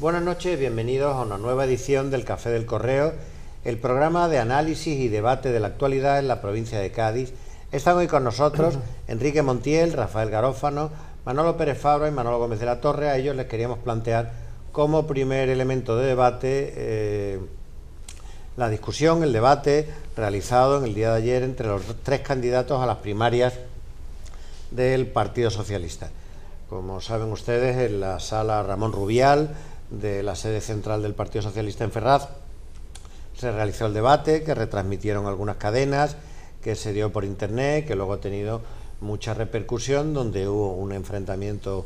Buenas noches, bienvenidos a una nueva edición del Café del Correo, el programa de análisis y debate de la actualidad en la provincia de Cádiz. Están hoy con nosotros Enrique Montiel, Rafael Garófano, Manolo Pérez Fabra y Manolo Gómez de la Torre. A ellos les queríamos plantear como primer elemento de debate la discusión, el debate realizado en el día de ayer entre los tres candidatos a las primarias del Partido Socialista. Como saben ustedes, en la sala Ramón Rubial de la sede central del Partido Socialista en Ferraz se realizó el debate, que retransmitieron algunas cadenas, que se dio por internet, que luego ha tenido mucha repercusión, donde hubo un enfrentamiento,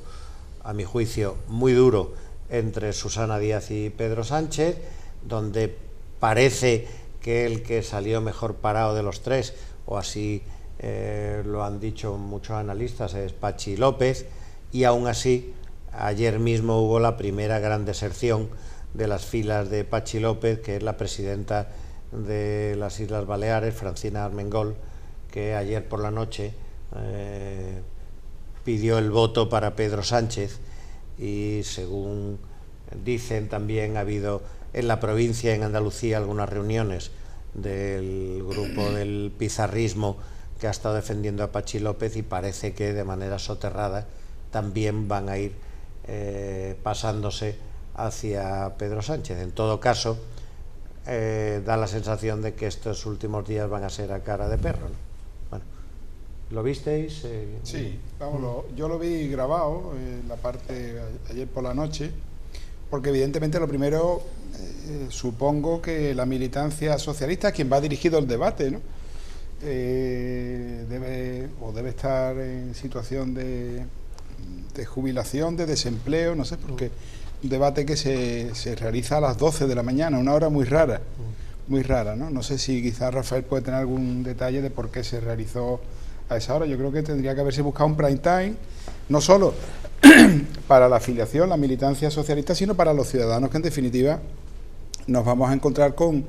a mi juicio, muy duro entre Susana Díaz y Pedro Sánchez, donde parece que el que salió mejor parado de los tres, o así lo han dicho muchos analistas, es Pachi López, y aún así ayer mismo hubo la primera gran deserción de las filas de Pachi López, que es la presidenta de las Islas Baleares, Francina Armengol, que ayer por la noche pidió el voto para Pedro Sánchez, y según dicen también ha habido en la provincia, en Andalucía, algunas reuniones del grupo del pizarrismo que ha estado defendiendo a Pachi López, y parece que de manera soterrada también van a ir pasándose hacia Pedro Sánchez. En todo caso, da la sensación de que estos últimos días van a ser a cara de perro, ¿no? Bueno, ¿lo visteis? Sí, vamos, yo lo vi grabado en la parte ayer por la noche, porque evidentemente lo primero, supongo que la militancia socialista, quien va dirigido el debate, ¿no? debe estar en situación de jubilación, de desempleo, no sé, porque un debate que se realiza a las 12 de la mañana, una hora muy rara, ¿no? No sé si quizás Rafael puede tener algún detalle de por qué se realizó a esa hora. Yo creo que tendría que haberse buscado un prime time, no solo para la afiliación, la militancia socialista, sino para los ciudadanos, que en definitiva nos vamos a encontrar con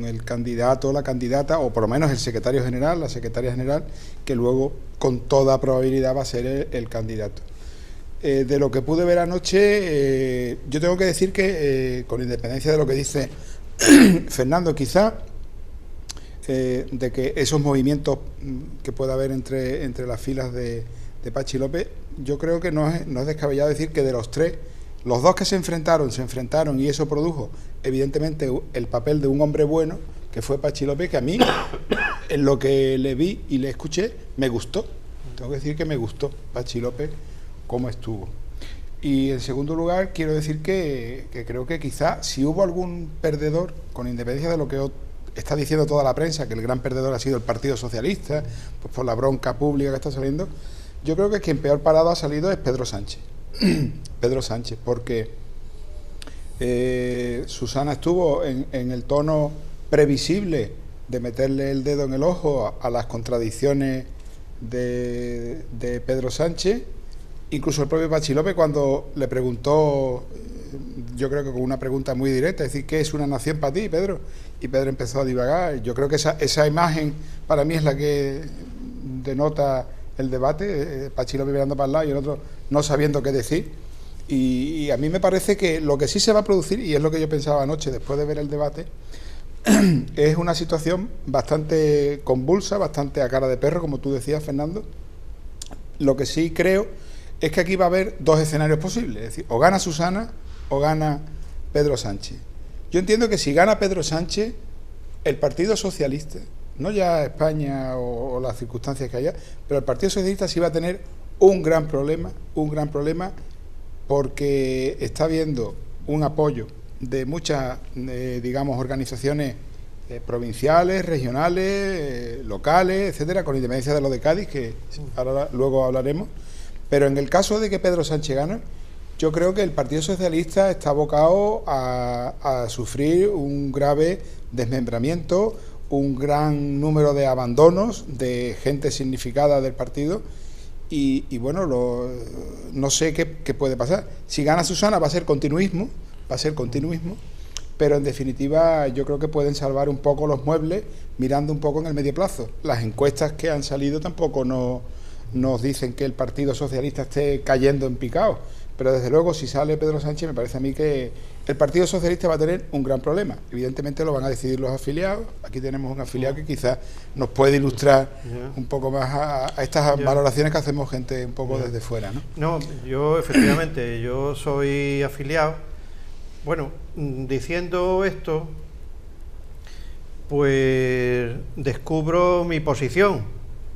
el candidato o la candidata, o por lo menos el secretario general, la secretaria general, que luego con toda probabilidad va a ser el candidato. De lo que pude ver anoche, yo tengo que decir que, con independencia de lo que dice Fernando, quizá, de que esos movimientos que pueda haber entre las filas de Pachi López, yo creo que no es descabellado decir que de los tres, los dos que se enfrentaron, y eso produjo evidentemente el papel de un hombre bueno, que fue Pachi López, que a mí, en lo que le vi y le escuché, me gustó. Tengo que decir que me gustó Pachi López cómo estuvo. Y en segundo lugar, quiero decir que creo que quizá si hubo algún perdedor, con independencia de lo que está diciendo toda la prensa, que el gran perdedor ha sido el Partido Socialista, pues por la bronca pública que está saliendo, yo creo que quien peor parado ha salido es Pedro Sánchez. Pedro Sánchez, porque Susana estuvo en el tono previsible de meterle el dedo en el ojo a las contradicciones de Pedro Sánchez. Incluso el propio Pachi López, cuando le preguntó, yo creo que con una pregunta muy directa, es decir, ¿qué es una nación para ti, Pedro? Y Pedro empezó a divagar. Yo creo que esa imagen para mí es la que denota el debate, Pachi López mirando para el lado y el otro no sabiendo qué decir. Y a mí me parece que lo que sí se va a producir, y es lo que yo pensaba anoche después de ver el debate, es una situación bastante convulsa, bastante a cara de perro, como tú decías, Fernando. Lo que sí creo es que aquí va a haber dos escenarios posibles, es decir, o gana Susana o gana Pedro Sánchez. Yo entiendo que si gana Pedro Sánchez, el Partido Socialista, no ya España o las circunstancias que haya, pero el Partido Socialista sí va a tener un gran problema, porque está habiendo un apoyo de muchas, digamos, organizaciones provinciales, regionales, locales, etcétera, con independencia de lo de Cádiz, que ahora luego hablaremos. Pero en el caso de que Pedro Sánchez gane, yo creo que el Partido Socialista está abocado a sufrir un grave desmembramiento, un gran número de abandonos de gente significada del partido, y bueno, no sé qué puede pasar. Si gana Susana va a ser continuismo, pero en definitiva yo creo que pueden salvar un poco los muebles mirando un poco en el medio plazo. Las encuestas que han salido tampoco nos dicen que el Partido Socialista esté cayendo en picado, Pero desde luego, si sale Pedro Sánchez, me parece a mí que el Partido Socialista va a tener un gran problema. Evidentemente lo van a decidir los afiliados. Aquí tenemos un afiliado que quizás nos puede ilustrar un poco más a estas valoraciones que hacemos gente un poco desde fuera, ¿no? No, yo efectivamente, yo soy afiliado. Bueno, diciendo esto, pues descubro mi posición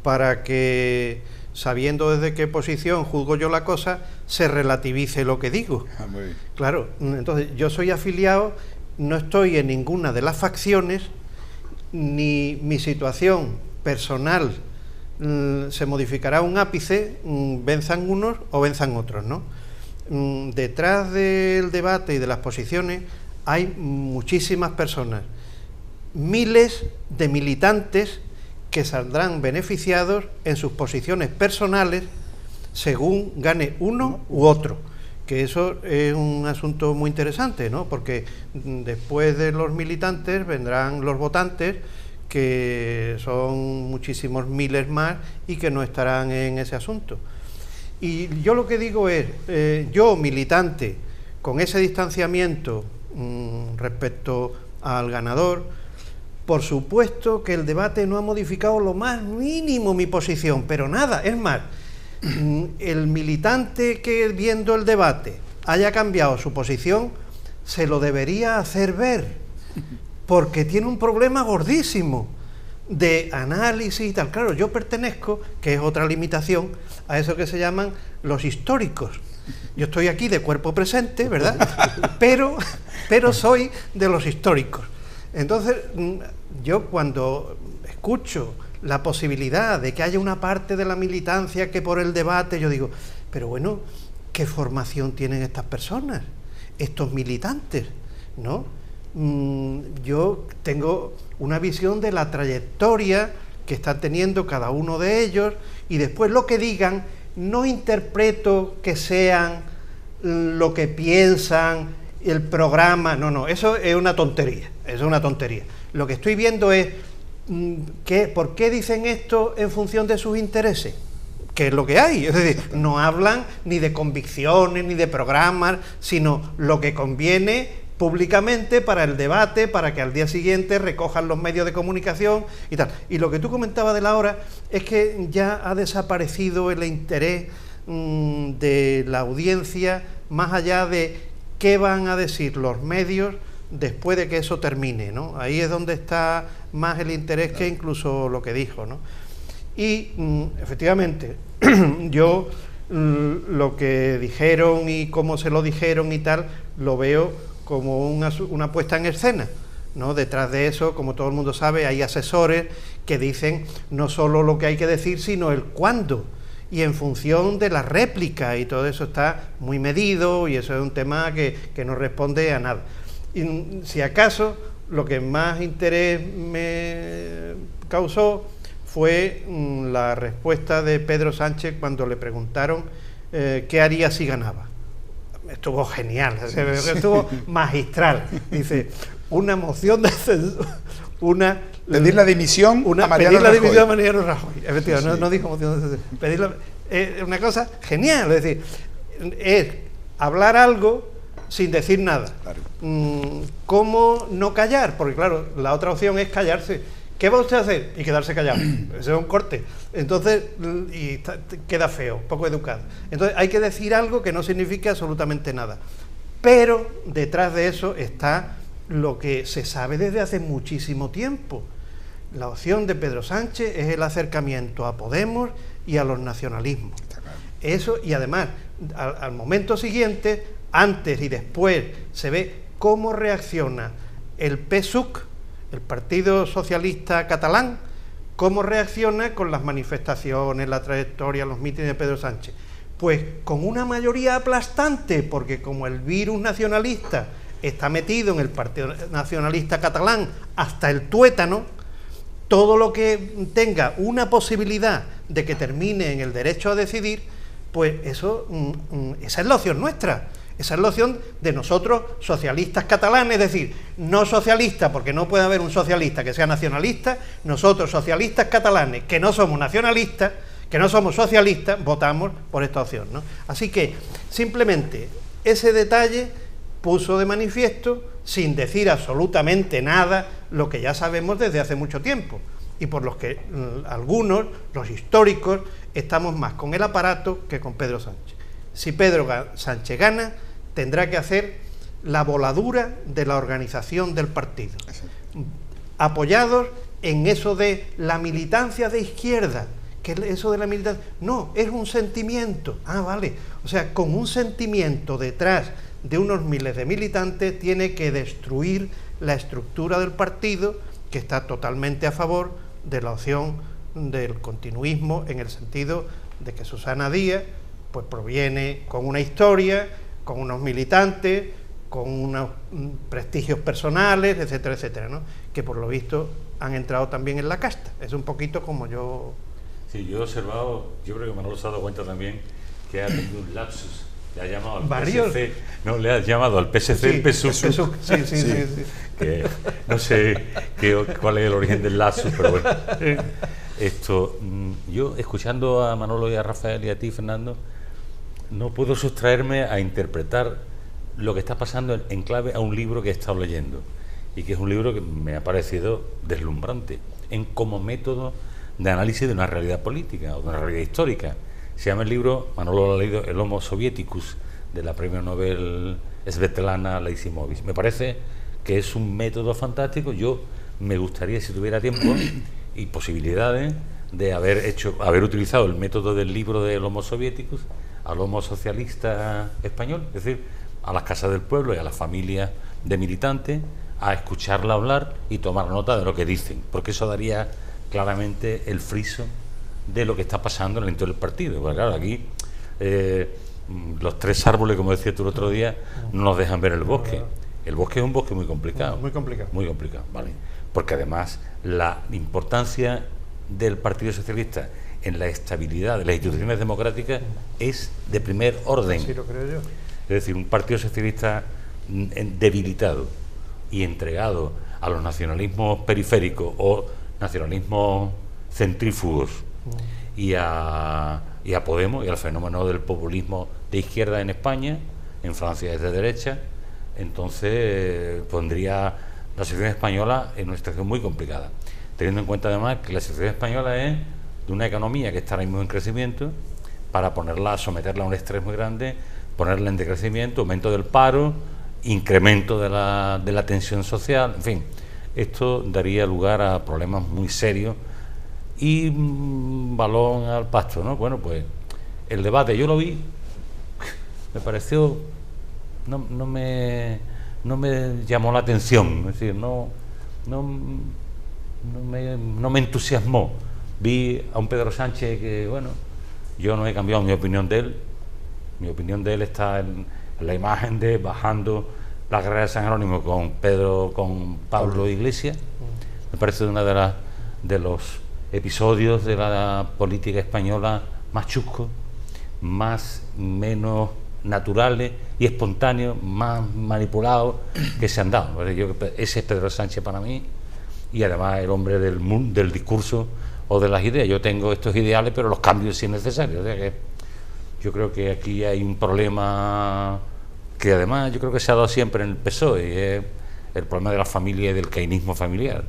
para que, sabiendo desde qué posición juzgo yo la cosa, se relativice lo que digo. Muy bien. Claro, entonces yo soy afiliado, no estoy en ninguna de las facciones, ni mi situación personal se modificará un ápice, venzan unos o venzan otros, ¿no? Detrás del debate y de las posiciones hay muchísimas personas, miles de militantes que saldrán beneficiados en sus posiciones personales según gane uno u otro, que eso es un asunto muy interesante, ¿no? Porque después de los militantes vendrán los votantes, que son muchísimos miles más y que no estarán en ese asunto. Y yo lo que digo es, yo militante, con ese distanciamiento respecto al ganador, por supuesto que el debate no ha modificado lo más mínimo mi posición, pero nada, es más, el militante que viendo el debate haya cambiado su posición, se lo debería hacer ver, porque tiene un problema gordísimo de análisis y tal. Claro, yo pertenezco, que es otra limitación, a eso que se llaman los históricos. Yo estoy aquí de cuerpo presente, ¿verdad? Pero soy de los históricos. Entonces, yo cuando escucho la posibilidad de que haya una parte de la militancia que por el debate, yo digo, pero bueno, ¿qué formación tienen estas personas, estos militantes, ¿no? Yo tengo una visión de la trayectoria que están teniendo cada uno de ellos, y después lo que digan no interpreto que sean lo que piensan, el programa, no, eso es una tontería, Lo que estoy viendo es ¿por qué dicen esto en función de sus intereses? Que es lo que hay, es decir, no hablan ni de convicciones ni de programas, sino lo que conviene públicamente para el debate, para que al día siguiente recojan los medios de comunicación y tal. Y lo que tú comentabas de la hora es que ya ha desaparecido el interés de la audiencia, más allá de qué van a decir los medios después de que eso termine, ¿no? Ahí es donde está más el interés que incluso lo que dijo, ¿no? Y efectivamente, yo lo que dijeron y cómo se lo dijeron y tal, lo veo como una puesta en escena, ¿no? Detrás de eso, como todo el mundo sabe, hay asesores que dicen no solo lo que hay que decir, sino el cuándo, y en función de la réplica, y todo eso está muy medido, y eso es un tema que no responde a nada. Y si acaso, lo que más interés me causó fue la respuesta de Pedro Sánchez cuando le preguntaron qué haría si ganaba. Estuvo genial, estuvo magistral. Dice, una moción de censura, pedir la dimisión a Mariano Rajoy. Efectivamente, sí. No dijo moción de censura. Pedirla, una cosa genial, es decir, es hablar algo sin decir nada. Claro. ¿Cómo no callar? Porque claro, la otra opción es callarse. ¿Qué va usted a hacer? Y quedarse callado. Eso es un corte. Entonces, queda feo, poco educado. Entonces, hay que decir algo que no significa absolutamente nada. Pero detrás de eso está lo que se sabe desde hace muchísimo tiempo. La opción de Pedro Sánchez es el acercamiento a Podemos y a los nacionalismos. Eso, y además, al momento siguiente, antes y después, se ve cómo reacciona el PSUC, el Partido Socialista Catalán, cómo reacciona con las manifestaciones, la trayectoria, los mítines de Pedro Sánchez. Pues con una mayoría aplastante, porque como el virus nacionalista está metido en el Partido Nacionalista Catalán hasta el tuétano, todo lo que tenga una posibilidad de que termine en el derecho a decidir, pues eso, esa es la opción nuestra. Esa es la opción de nosotros, socialistas catalanes, es decir, no socialistas, porque no puede haber un socialista que sea nacionalista, nosotros, socialistas catalanes, que no somos nacionalistas, que no somos socialistas, votamos por esta opción, ¿no? Así que, simplemente, ese detalle puso de manifiesto, sin decir absolutamente nada, lo que ya sabemos desde hace mucho tiempo, y por los que algunos, los históricos, estamos más con el aparato que con Pedro Sánchez. Si Pedro Sánchez gana, tendrá que hacer la voladura de la organización del partido, apoyados en eso de la militancia de izquierda, que eso de la militancia, no, es un sentimiento, vale, o sea, con un sentimiento detrás de unos miles de militantes tiene que destruir la estructura del partido, que está totalmente a favor de la opción del continuismo, en el sentido de que Susana Díaz pues proviene con una historia, con unos militantes, con unos prestigios personales, etcétera, etcétera, ¿no? Que por lo visto han entrado también en la casta. Es un poquito como yo... Sí, yo he observado, yo creo que Manolo se ha dado cuenta también, que ha tenido un lapsus. Le ha llamado al ¿Varios? PSC, no, le ha llamado al PSC Sí, el PSUC. Sí. Que no sé cuál es el origen del lapsus, pero bueno. Yo, escuchando a Manolo y a Rafael y a ti, Fernando, no puedo sustraerme a interpretar lo que está pasando en clave a un libro que he estado leyendo, y que es un libro que me ha parecido deslumbrante como método de análisis de una realidad política o de una realidad histórica. Se llama el libro, Manolo lo ha leído, El Homo Sovieticus, de la premio Nobel Svetlana Leisimovic. Me parece que es un método fantástico. Yo me gustaría, si tuviera tiempo y posibilidades, de haber utilizado el método del libro del Homo Sovieticus al Homo Socialista español, es decir, a las casas del pueblo y a las familias de militantes, a escucharla hablar y tomar nota de lo que dicen, porque eso daría claramente el friso de lo que está pasando en el interior del partido. Porque claro, aquí los tres árboles, como decías tú el otro día, no nos dejan ver el bosque. El bosque es un bosque muy complicado. Muy complicado. Muy complicado, vale. Porque además la importancia del Partido Socialista en la estabilidad de las instituciones democráticas es de primer orden. Sí, lo creo yo. Es decir, un Partido Socialista debilitado y entregado a los nacionalismos periféricos o nacionalismos centrífugos y a Podemos y al fenómeno del populismo de izquierda en España, en Francia es de derecha, entonces pondría la situación española en una situación muy complicada, teniendo en cuenta además que la situación española es de una economía que está ahora mismo en crecimiento, para someterla a un estrés muy grande, ponerla en decrecimiento, aumento del paro, incremento de la tensión social, en fin, esto daría lugar a problemas muy serios y balón al pasto, ¿no? Bueno, pues el debate yo lo vi, me pareció, no me llamó la atención, es decir, no me entusiasmó. Vi a un Pedro Sánchez que, bueno, yo no he cambiado mi opinión de él. Mi opinión de él está en la imagen de bajando la carrera de San Jerónimo con Pablo Iglesias. Me parece uno de los episodios de la política española más chuscos, menos naturales y espontáneos, más manipulados que se han dado. Ese es Pedro Sánchez para mí, y además el hombre del discurso o de las ideas. Yo tengo estos ideales, pero los cambios si es necesario. O sea que yo creo que aquí hay un problema que además yo creo que se ha dado siempre en el PSOE, y es el problema de la familia y del cainismo familiar,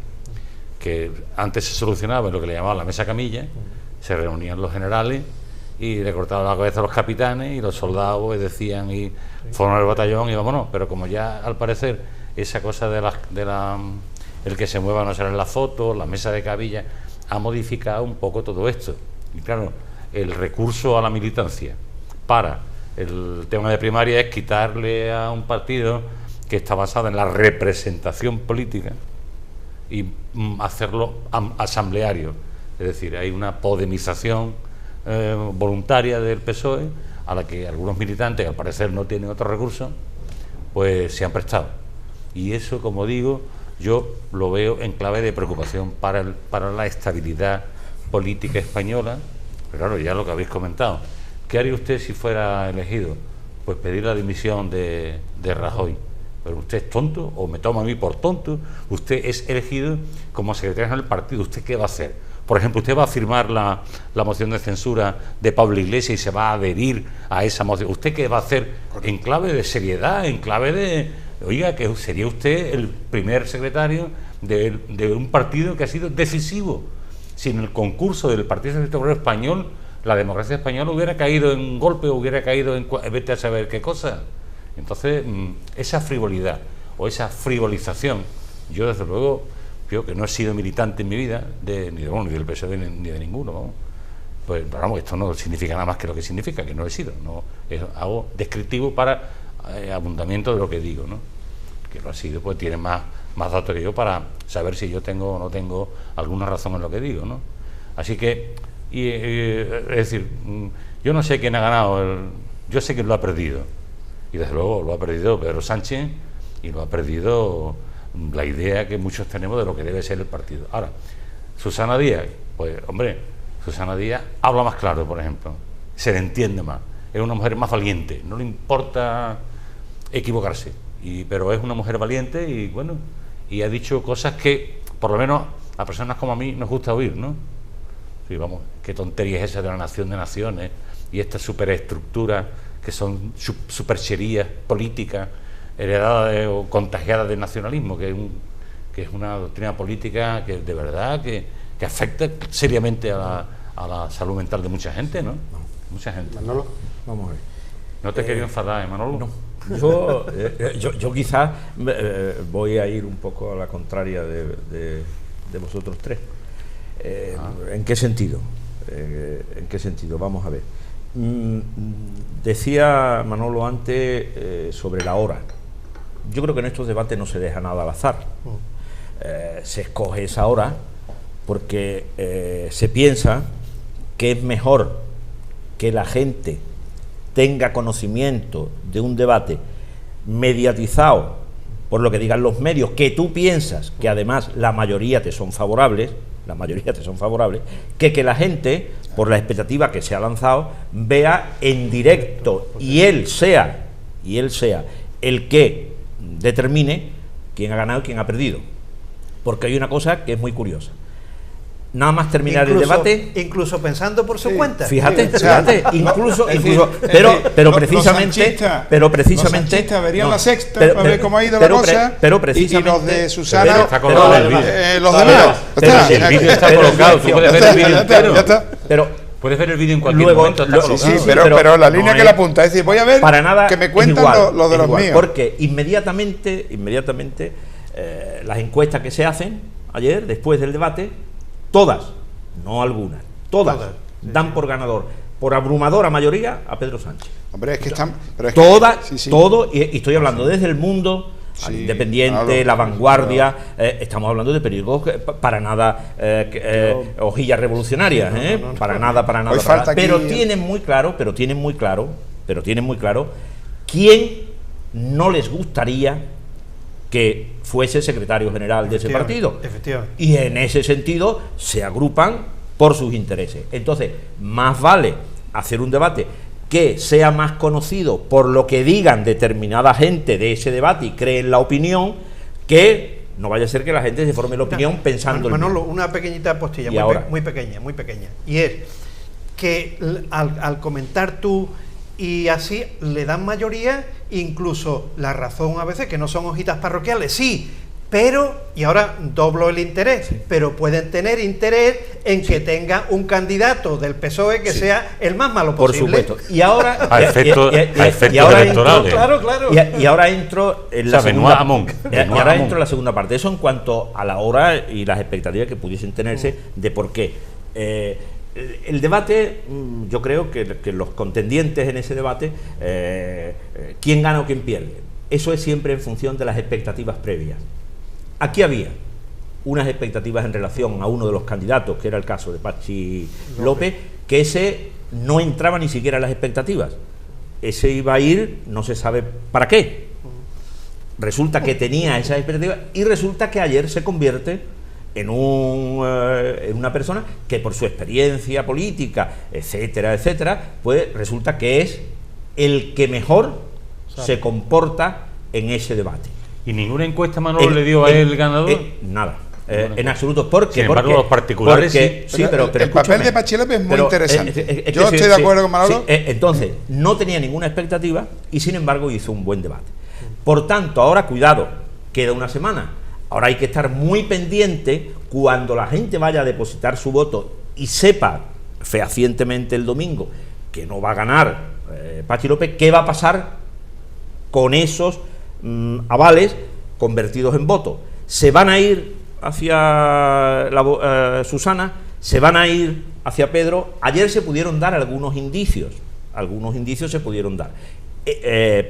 que antes se solucionaba en lo que le llamaban la mesa camilla. Se reunían los generales y le cortaban la cabeza a los capitanes, y los soldados pues, decían y forman el batallón y vámonos. Pero como ya al parecer esa cosa el que se mueva no será en la foto, la mesa de cabilla, ha modificado un poco todo esto. Y claro, el recurso a la militancia para el tema de primaria es quitarle a un partido que está basado en la representación política y hacerlo asambleario. Es decir, hay una podemización voluntaria del PSOE, a la que algunos militantes, que al parecer no tienen otro recurso, pues se han prestado. Y eso, como digo, yo lo veo en clave de preocupación para la estabilidad política española. Pero claro, ya lo que habéis comentado, ¿qué haría usted si fuera elegido? Pues pedir la dimisión de Rajoy. pero usted es tonto o me toma a mí por tonto. Usted es elegido como secretario del partido. ¿Usted qué va a hacer? Por ejemplo, usted va a firmar la moción de censura de Pablo Iglesias y se va a adherir a esa moción. ¿Usted qué va a hacer en clave de seriedad, en clave de, oiga, que sería usted el primer secretario de un partido que ha sido decisivo? Si en el concurso del Partido Socialista Obrero Español la democracia española hubiera caído en un golpe, hubiera caído en vete a saber qué cosa. Entonces, esa frivolidad o esa frivolización, yo desde luego, yo que no he sido militante en mi vida, ni del PSOE ni de ninguno, ¿no? Pues vamos, esto no significa nada más que lo que significa, que no he sido, no es algo descriptivo para abundamiento de lo que digo, ¿no? Que lo ha sido, pues tiene más datos que yo para saber si yo tengo o no tengo alguna razón en lo que digo, ¿no? Así que, es decir, yo no sé quién ha ganado, yo sé que lo ha perdido, y desde luego lo ha perdido Pedro Sánchez y lo ha perdido la idea que muchos tenemos de lo que debe ser el partido. Ahora, Susana Díaz, pues hombre, Susana Díaz habla más claro, por ejemplo, se le entiende más, es una mujer más valiente, no le importa equivocarse, pero es una mujer valiente y bueno, y ha dicho cosas que por lo menos a personas como a mí nos gusta oír, ¿no? Sí, vamos, qué tontería es esa de la nación de naciones y esta superestructura que son supercherías políticas heredadas o contagiadas del nacionalismo, que es una doctrina política que de verdad que afecta seriamente a la salud mental de mucha gente, ¿no? Mucha gente. Manolo, vamos a ver. No te quería enfadar, Manolo. No. Yo quizás voy a ir un poco a la contraria de vosotros tres. ¿En qué sentido? ¿En qué sentido? Vamos a ver. Decía Manolo antes sobre la hora. Yo creo que en estos debates no se deja nada al azar. Se escoge esa hora porque se piensa que es mejor que la gente tenga conocimiento de un debate mediatizado por lo que digan los medios, que tú piensas que además la mayoría te son favorables, que la gente, por la expectativa que se ha lanzado, vea en directo y él sea el que determine quién ha ganado y quién ha perdido. Porque hay una cosa que es muy curiosa. Nada más terminar el debate, incluso pensando por su cuenta. Fíjate, incluso, pero precisamente verían la sexta para ver cómo ha ido la cosa. Pero precisamente, y los de Susana, está colocado el vídeo. Los demás. El vídeo está colocado, tú puedes ver el vídeo entero. Ya está. Pero puedes ver el vídeo en cualquier momento. Está colocado. Sí, pero la línea que la apunta, es decir, voy a ver para nada que me cuentan los de los míos. Porque inmediatamente las encuestas que se hacen ayer, después del debate, todas, no algunas, todas dan por ganador, por abrumadora mayoría, a Pedro Sánchez. Hombre, es que están... Todo, y estoy hablando desde El Mundo, al Independiente, claro, La Vanguardia, estamos hablando de periódicos que para nada hojillas revolucionarias, para nada. Pero tienen muy claro quién no les gustaría que fuese secretario general de ese partido. Y en ese sentido se agrupan por sus intereses. Entonces, más vale hacer un debate que sea más conocido por lo que digan determinada gente de ese debate y creen la opinión, que no vaya a ser que la gente se forme la opinión pensando Manolo, una pequeñita postilla, muy pequeña. Y es que al comentar tú y así le dan mayoría, incluso la razón a veces, que no son hojitas parroquiales, sí, pero, y ahora doblo el interés, pero pueden tener interés en que tenga un candidato del PSOE que sea el más malo posible. Por supuesto. Y ahora a efectos electorales. Claro. Y ahora entro en la segunda parte. Eso en cuanto a la hora y las expectativas que pudiesen tenerse de por qué. El debate, yo creo que los contendientes en ese debate, quién gana o quién pierde, eso es siempre en función de las expectativas previas. Aquí había unas expectativas en relación a uno de los candidatos, que era el caso de Pachi López, que ese no entraba ni siquiera en las expectativas. Ese iba a ir, no se sabe para qué. Resulta que tenía esas expectativas y resulta que ayer se convierte en una persona que por su experiencia política, etcétera, pues resulta que es el que mejor se comporta en ese debate. ¿Y ninguna encuesta, Manolo, le dio a él ganador? Nada. En absoluto, porque sin embargo, los particulares sí, pero el papel de Pachi López es muy interesante. Yo estoy de acuerdo con Manolo. Entonces, no tenía ninguna expectativa y sin embargo hizo un buen debate. Por tanto, ahora cuidado, queda una semana. Ahora hay que estar muy pendiente cuando la gente vaya a depositar su voto y sepa fehacientemente el domingo que no va a ganar Pachi López, ¿qué va a pasar con esos avales convertidos en votos? ¿Se van a ir hacia Susana? ¿Se van a ir hacia Pedro? Ayer se pudieron dar algunos indicios se pudieron dar.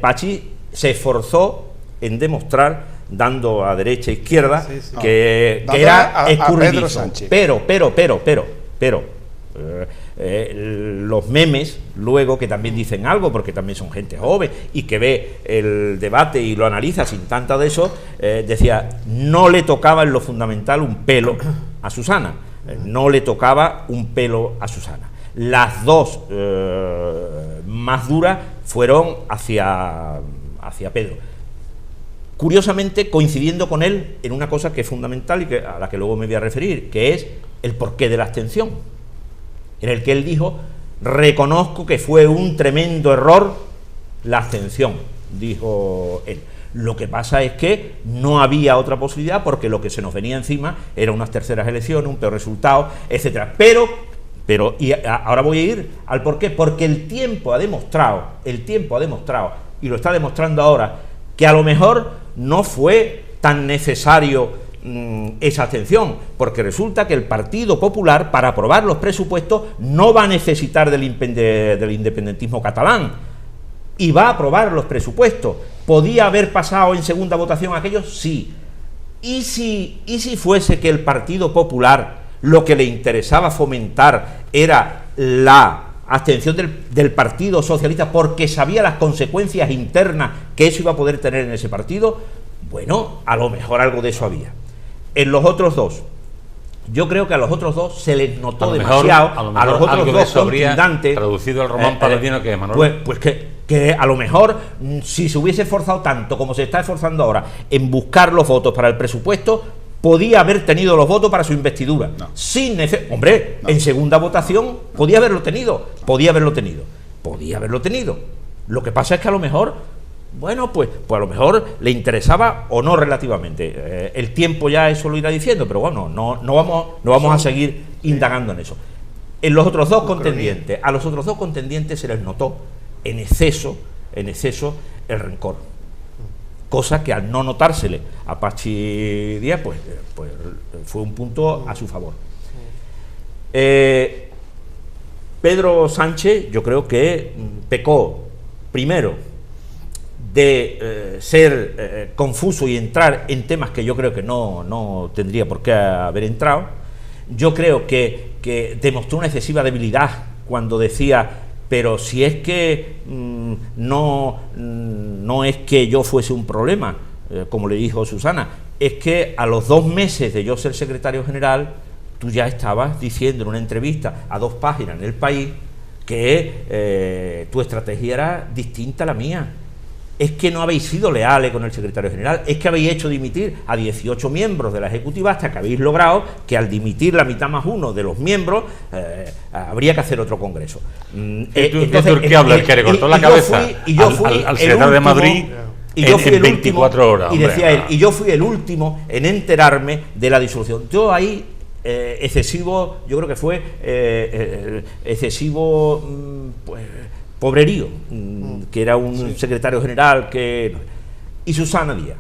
Pachi se esforzó en demostrar, dando a derecha e izquierda, que era escurridizo. Pero los memes luego, que también dicen algo, porque también son gente joven y que ve el debate y lo analiza sin tanta de eso, decía, no le tocaba en lo fundamental un pelo a Susana, no le tocaba un pelo a Susana. Las dos más duras fueron hacia Pedro, curiosamente coincidiendo con él en una cosa que es fundamental y a la que luego me voy a referir, que es el porqué de la abstención, en el que él dijo: reconozco que fue un tremendo error la abstención, dijo él. Lo que pasa es que no había otra posibilidad, porque lo que se nos venía encima era unas terceras elecciones, un peor resultado, etcétera. Pero y ahora voy a ir al porqué, porque el tiempo ha demostrado, y lo está demostrando ahora, que a lo mejor no fue tan necesario esa abstención, porque resulta que el Partido Popular, para aprobar los presupuestos, no va a necesitar del independentismo catalán y va a aprobar los presupuestos. ¿Podía haber pasado en segunda votación aquello? Sí. ¿Y si fuese que el Partido Popular lo que le interesaba fomentar era la abstención del Partido Socialista, porque sabía las consecuencias internas que eso iba a poder tener en ese partido? Bueno, a lo mejor algo de eso había. En los otros dos, yo creo que a los otros dos se les notó demasiado, a los otros dos contundantes, traducido al román paladino, que es Manuel. Pues que a lo mejor, si se hubiese esforzado tanto como se está esforzando ahora en buscar los votos para el presupuesto, podía haber tenido los votos para su investidura. No. En segunda votación podía haberlo tenido. Lo que pasa es que a lo mejor, bueno, pues a lo mejor le interesaba o no relativamente. El tiempo ya eso lo irá diciendo, pero bueno, no vamos a seguir indagando en eso. En los otros dos contendientes, a los otros dos contendientes se les notó en exceso el rencor. Cosa que al no notársele a Pachi Díaz, pues fue un punto a su favor. Pedro Sánchez, yo creo que pecó primero de ser confuso y entrar en temas que yo creo que no tendría por qué haber entrado. Yo creo que demostró una excesiva debilidad cuando decía: pero si es que no es que yo fuese un problema, como le dijo Susana, es que a los 2 meses de yo ser secretario general, tú ya estabas diciendo en una entrevista a 2 páginas en El País que tu estrategia era distinta a la mía. Es que no habéis sido leales con el secretario general, es que habéis hecho dimitir a 18 miembros de la Ejecutiva hasta que habéis logrado que al dimitir la mitad más uno de los miembros habría que hacer otro congreso. Entonces, ¿qué habla? El que le cortó la cabeza al secretario de Madrid en 24 horas. Y decía él, y yo fui el último en enterarme de la disolución. Yo ahí, yo creo que fue excesivo, pues, pobrerío, que era un secretario general y Susana Díaz.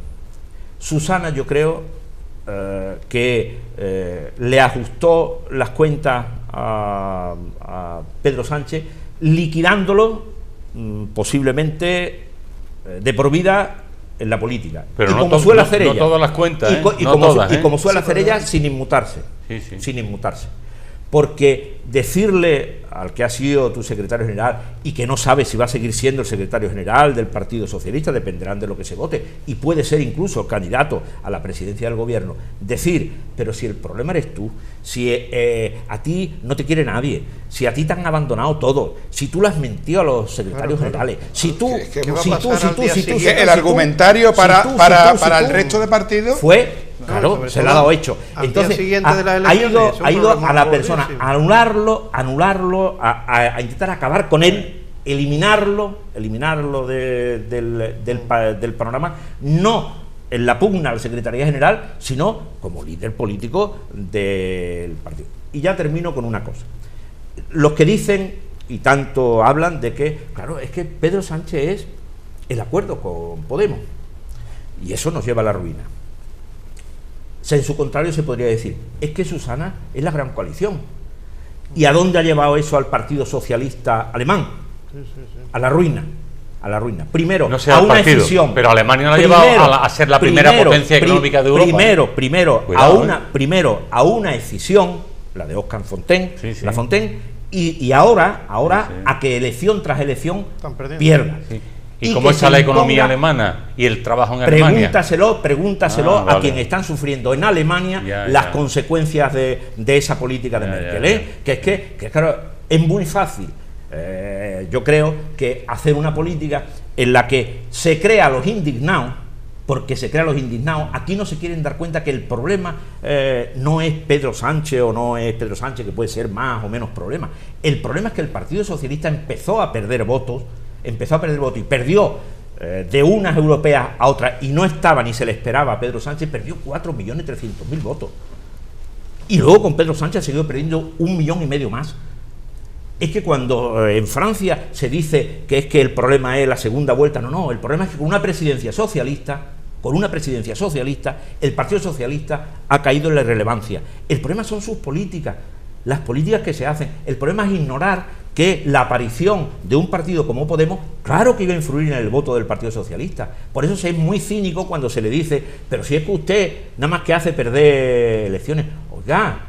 Susana, yo creo que le ajustó las cuentas a Pedro Sánchez, liquidándolo posiblemente de por vida en la política. Pero y no como suele hacer ella, todas las cuentas, y como suele hacer ella, sin inmutarse. Sin inmutarse. Porque decirle al que ha sido tu secretario general y que no sabe si va a seguir siendo el secretario general del Partido Socialista, dependerán de lo que se vote, y puede ser incluso candidato a la presidencia del gobierno, decir, pero si el problema eres tú, si a ti no te quiere nadie, si a ti te han abandonado todo, si tú le has mentido a los secretarios generales, si tú, el argumentario para el resto de partidos fue... Claro, se le ha dado hecho. Entonces, ha ido a la persona a anularlo, a intentar acabar con él, eliminarlo del panorama, no en la pugna a la Secretaría General, sino como líder político del partido. Y ya termino con una cosa. Los que dicen, y tanto hablan de que, claro, es que Pedro Sánchez es el acuerdo con Podemos, y eso nos lleva a la ruina. En su contrario se podría decir, es que Susana es la gran coalición. ¿Y a dónde ha llevado eso al Partido Socialista alemán? A la ruina. Primero, no sea a una partido, decisión. pero Alemania la ha llevado a ser la primera potencia económica de Europa. Primero a una decisión, la de Oscar Fontaine, la Fontaine, y ahora a que elección tras elección pierda. Sí. ¿Y cómo está la economía alemana y el trabajo en Alemania? Pregúntaselo a quienes están sufriendo en Alemania las consecuencias de esa política de Merkel. Que claro, es muy fácil. Yo creo que hacer una política en la que se crea a los indignados, porque se crean los indignados, aquí no se quieren dar cuenta que el problema no es Pedro Sánchez o no es Pedro Sánchez, que puede ser más o menos problema. El problema es que el Partido Socialista empezó a perder votos y perdió de unas europeas a otras, y no estaba ni se le esperaba a Pedro Sánchez, perdió 4.300.000 votos. Y luego con Pedro Sánchez ha seguido perdiendo 1,5 millones más. Es que cuando en Francia se dice que es que el problema es la segunda vuelta, no, el problema es que con una presidencia socialista, el Partido Socialista ha caído en la irrelevancia. El problema son sus políticas, las políticas que se hacen. El problema es ignorar que la aparición de un partido como Podemos, claro que iba a influir en el voto del Partido Socialista. Por eso es muy cínico cuando se le dice, pero si es que usted nada más que hace perder elecciones. Oiga,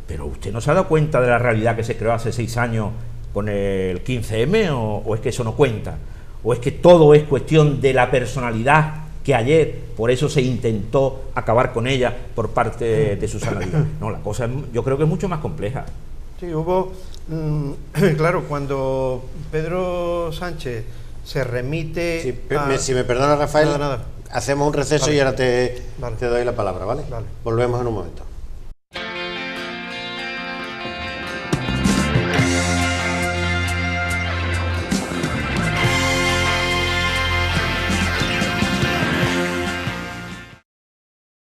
pero usted no se ha dado cuenta de la realidad que se creó hace 6 años con el 15M, o es que eso no cuenta, o es que todo es cuestión de la personalidad que ayer, por eso se intentó acabar con ella por parte de Susana Díaz. No, la cosa yo creo que es mucho más compleja. Sí, hubo, claro, cuando Pedro Sánchez se remite... Si me perdona, Rafael, nada. hacemos un receso y ahora te doy la palabra, ¿vale? Volvemos en un momento.